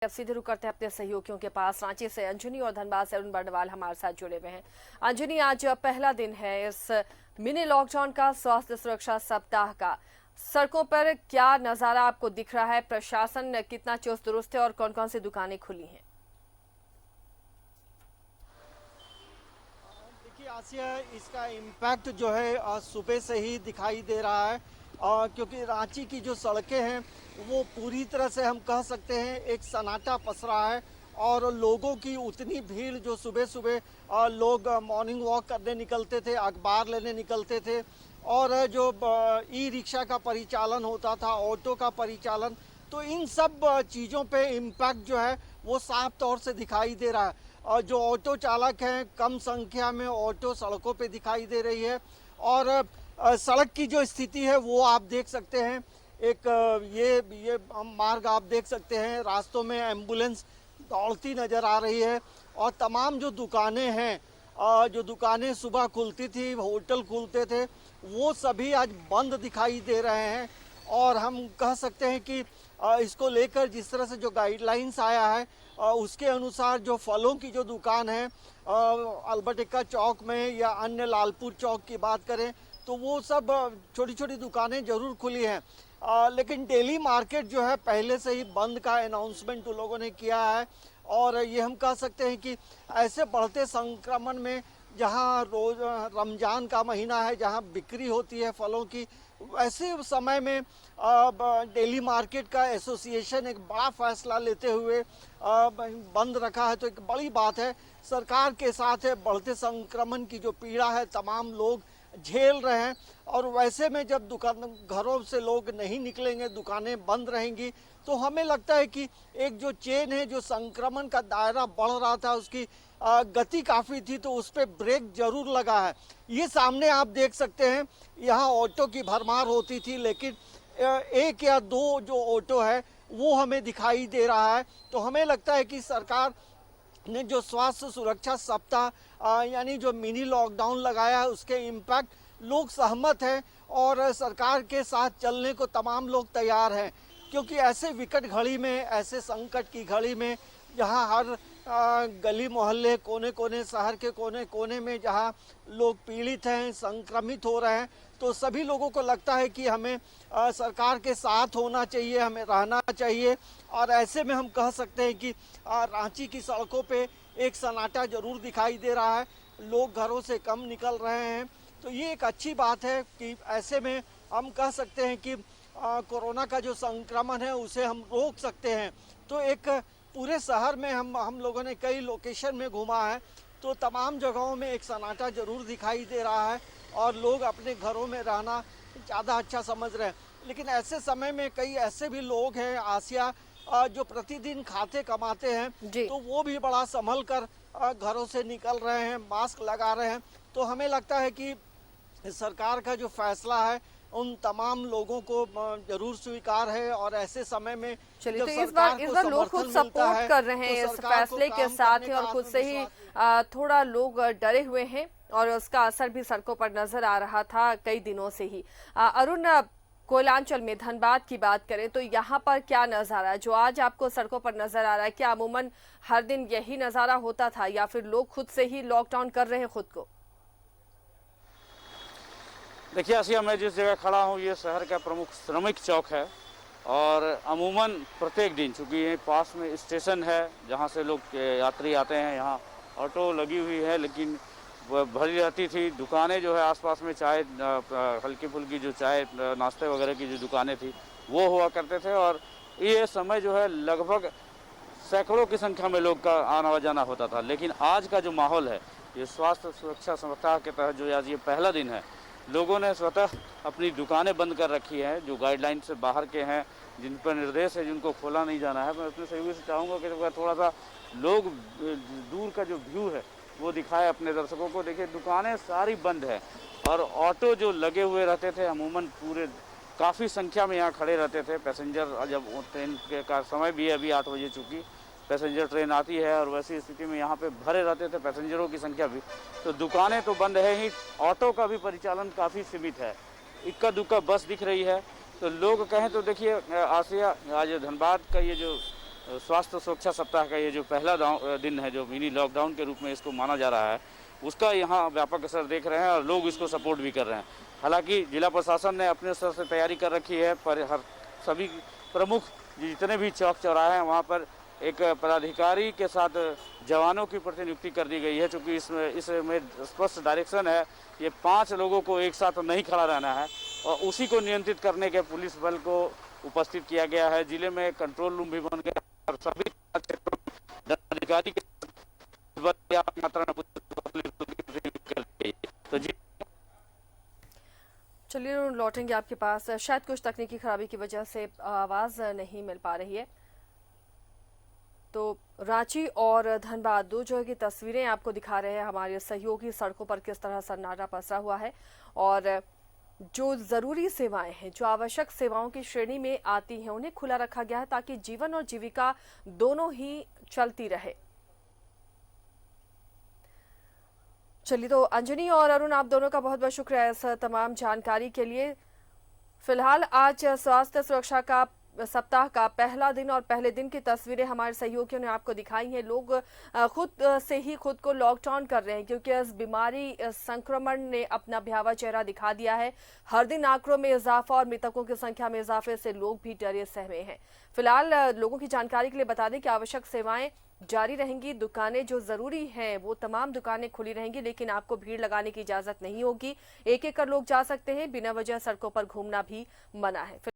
अब सीधे रुक करते हैं अपने सहयोगियों के पास। रांची से अंजनी और धनबाद से अरुण बर्णवाल हमारे साथ जुड़े हुए हैं। अंजनी, आज पहला दिन है इस मिनी लॉकडाउन का, स्वास्थ्य सुरक्षा सप्ताह का। सड़कों पर क्या नजारा आपको दिख रहा है? प्रशासन कितना चुस्त दुरुस्त है और कौन कौन सी दुकानें खुली हैं? देखिए आसिया, इसका इम्पैक्ट जो है सुबह से ही दिखाई दे रहा है, क्योंकि रांची की जो सड़कें हैं वो पूरी तरह से हम कह सकते हैं एक सन्नाटा पसरा है। और लोगों की उतनी भीड़, जो सुबह सुबह लोग मॉर्निंग वॉक करने निकलते थे, अखबार लेने निकलते थे, और जो ई रिक्शा का परिचालन होता था, ऑटो का परिचालन, तो इन सब चीज़ों पे इम्पैक्ट जो है वो साफ तौर से दिखाई दे रहा है। और जो ऑटो चालक हैं, कम संख्या में ऑटो सड़कों पे दिखाई दे रही है। और सड़क की जो स्थिति है वो आप देख सकते हैं। एक ये मार्ग आप देख सकते हैं, रास्तों में एम्बुलेंस दौड़ती नज़र आ रही है। और तमाम जो दुकानें हैं, जो दुकानें सुबह खुलती थी, होटल खुलते थे, वो सभी आज बंद दिखाई दे रहे हैं। और हम कह सकते हैं कि इसको लेकर जिस तरह से जो गाइडलाइंस आया है, उसके अनुसार जो फलों की जो दुकान है अल्बर्ट एक्का चौक में या अन्य लालपुर चौक की बात करें, तो वो सब छोटी छोटी दुकानें जरूर खुली हैं। लेकिन डेली मार्केट जो है पहले से ही बंद का अनाउंसमेंट उन लोगों ने किया है। और ये हम कह सकते हैं कि ऐसे बढ़ते संक्रमण में, जहां रोज रमजान का महीना है, जहां बिक्री होती है फलों की, ऐसे समय में डेली मार्केट का एसोसिएशन एक बड़ा फैसला लेते हुए बंद रखा है, तो एक बड़ी बात है। सरकार के साथ है, बढ़ते संक्रमण की जो पीड़ा है तमाम लोग झेल रहे हैं। और वैसे में जब दुकान घरों से लोग नहीं निकलेंगे, दुकानें बंद रहेंगी, तो हमें लगता है कि एक जो चेन है, जो संक्रमण का दायरा बढ़ रहा था, उसकी गति काफ़ी थी, तो उस पर ब्रेक जरूर लगा है। ये सामने आप देख सकते हैं, यहाँ ऑटो की भरमार होती थी, लेकिन एक या दो जो ऑटो है वो हमें दिखाई दे रहा है। तो हमें लगता है कि सरकार ने जो स्वास्थ्य सुरक्षा सप्ताह यानी जो मिनी लॉकडाउन लगाया है, उसके इम्पैक्ट लोग सहमत हैं और सरकार के साथ चलने को तमाम लोग तैयार हैं। क्योंकि ऐसे विकट घड़ी में, ऐसे संकट की घड़ी में, जहां हर गली मोहल्ले, कोने कोने, शहर के कोने कोने में जहां लोग पीड़ित हैं, संक्रमित हो रहे हैं, तो सभी लोगों को लगता है कि हमें सरकार के साथ होना चाहिए, हमें रहना चाहिए। और ऐसे में हम कह सकते हैं कि रांची की सड़कों पे एक सन्नाटा जरूर दिखाई दे रहा है, लोग घरों से कम निकल रहे हैं। तो ये एक अच्छी बात है कि ऐसे में हम कह सकते हैं कि कोरोना का जो संक्रमण है उसे हम रोक सकते हैं। तो एक पूरे शहर में हम लोगों ने कई लोकेशन में घूमा है, तो तमाम जगहों में एक सन्नाटा जरूर दिखाई दे रहा है और लोग अपने घरों में रहना ज़्यादा अच्छा समझ रहे हैं। लेकिन ऐसे समय में कई ऐसे भी लोग हैं आसिया, जो प्रतिदिन खाते कमाते हैं, तो वो भी बड़ा संभल कर घरों से निकल रहे हैं, मास्क लगा रहे हैं। तो हमें लगता है कि सरकार का जो फैसला है उन तमाम लोगों को जरूर स्वीकार है। और ऐसे समय में चलिए, तो इस बार लोग खुद सपोर्ट कर रहे हैं इस फैसले के साथ ही, और खुद से ही थोड़ा लोग डरे हुए हैं और उसका असर भी सड़कों पर नजर आ रहा था कई दिनों से ही। अरुण, कोयलांचल में धनबाद की बात करें तो यहाँ पर क्या नजारा है जो आज आपको सड़कों पर नजर आ रहा है? क्या अमूमन हर दिन यही नजारा होता था या फिर लोग खुद से ही लॉकडाउन कर रहे हैं खुद को? देखिए आसिया, मैं जिस जगह खड़ा हूँ ये शहर का प्रमुख श्रमिक चौक है। और अमूमन प्रत्येक दिन, चूँकि ये पास में स्टेशन है जहाँ से लोग यात्री आते हैं, यहाँ ऑटो लगी हुई है लेकिन भरी रहती थी। दुकानें जो है आसपास में, चाय हल्की फुल्की जो चाय नाश्ते वगैरह की जो दुकानें थी वो हुआ करते थे। और ये समय जो है लगभग सैकड़ों की संख्या में लोग का आना जाना होता था। लेकिन आज का जो माहौल है, ये स्वास्थ्य सुरक्षा सप्ताह के तहत जो आज ये पहला दिन है, लोगों ने स्वतः अपनी दुकानें बंद कर रखी हैं जो गाइडलाइन से बाहर के हैं, जिन पर निर्देश है जिनको खोला नहीं जाना है। मैं अपने सहयोगी से चाहूँगा कि थोड़ा सा लोग दूर का जो व्यू है वो दिखाए अपने दर्शकों को। देखिए दुकानें सारी बंद है और ऑटो जो लगे हुए रहते थे अमूमन पूरे काफ़ी संख्या में यहाँ खड़े रहते थे। पैसेंजर, जब ट्रेन का समय भी है अभी 8 बजे, चूँकि पैसेंजर ट्रेन आती है, और वैसी स्थिति में यहाँ पे भरे रहते थे पैसेंजरों की संख्या भी। तो दुकानें तो बंद है ही, ऑटो का भी परिचालन काफ़ी सीमित है। इक्का दुक्का बस दिख रही है। तो लोग कहें तो देखिए आसिया, आज धनबाद का ये जो स्वास्थ्य सुरक्षा सप्ताह का ये जो पहला दिन है, जो मिनी लॉकडाउन के रूप में इसको माना जा रहा है, उसका यहाँ व्यापक असर देख रहे हैं और लोग इसको सपोर्ट भी कर रहे हैं। हालांकि जिला प्रशासन ने अपने स्तर से तैयारी कर रखी है, पर हर सभी प्रमुख जितने भी चौक चौराहे हैं वहाँ पर एक पदाधिकारी के साथ जवानों की प्रतिनियुक्ति कर दी गई है, क्योंकि इसमें स्पष्ट डायरेक्शन है, ये 5 लोगों को एक साथ नहीं खड़ा रहना है और उसी को नियंत्रित करने के पुलिस बल को उपस्थित किया गया है। जिले में कंट्रोल रूम भी बन गया और सभी अधिकारी के मात्रा में तो जी। चलिए लौटेंगे आपके पास, शायद कुछ तकनीकी खराबी की वजह से आवाज नहीं मिल पा रही है। तो रांची और धनबाद दो जगह की तस्वीरें आपको दिखा रहे हैं हमारे सहयोगी, सड़कों पर किस तरह सन्नाटा पसरा हुआ है और जो जरूरी सेवाएं हैं, जो आवश्यक सेवाओं की श्रेणी में आती हैं, उन्हें खुला रखा गया है ताकि जीवन और जीविका दोनों ही चलती रहे। चलिए, तो अंजनी और अरुण, आप दोनों का बहुत बहुत शुक्रिया इस तमाम जानकारी के लिए। फिलहाल आज स्वास्थ्य सुरक्षा का सप्ताह का पहला दिन और पहले दिन की तस्वीरें हमारे सहयोगियों ने आपको दिखाई हैं। लोग खुद से ही खुद को लॉकडाउन कर रहे हैं क्योंकि इस बीमारी संक्रमण ने अपना भयावह चेहरा दिखा दिया है। हर दिन आंकड़ों में इजाफा और मृतकों की संख्या में इजाफे से लोग भी डरे सहमे हैं। फिलहाल लोगों की जानकारी के लिए बता दें कि आवश्यक सेवाएं जारी रहेंगी। दुकानें जो जरूरी हैं वो तमाम दुकानें खुली रहेंगी, लेकिन आपको भीड़ लगाने की इजाजत नहीं होगी। एक एक कर लोग जा सकते हैं, बिना वजह सड़कों पर घूमना भी मना है।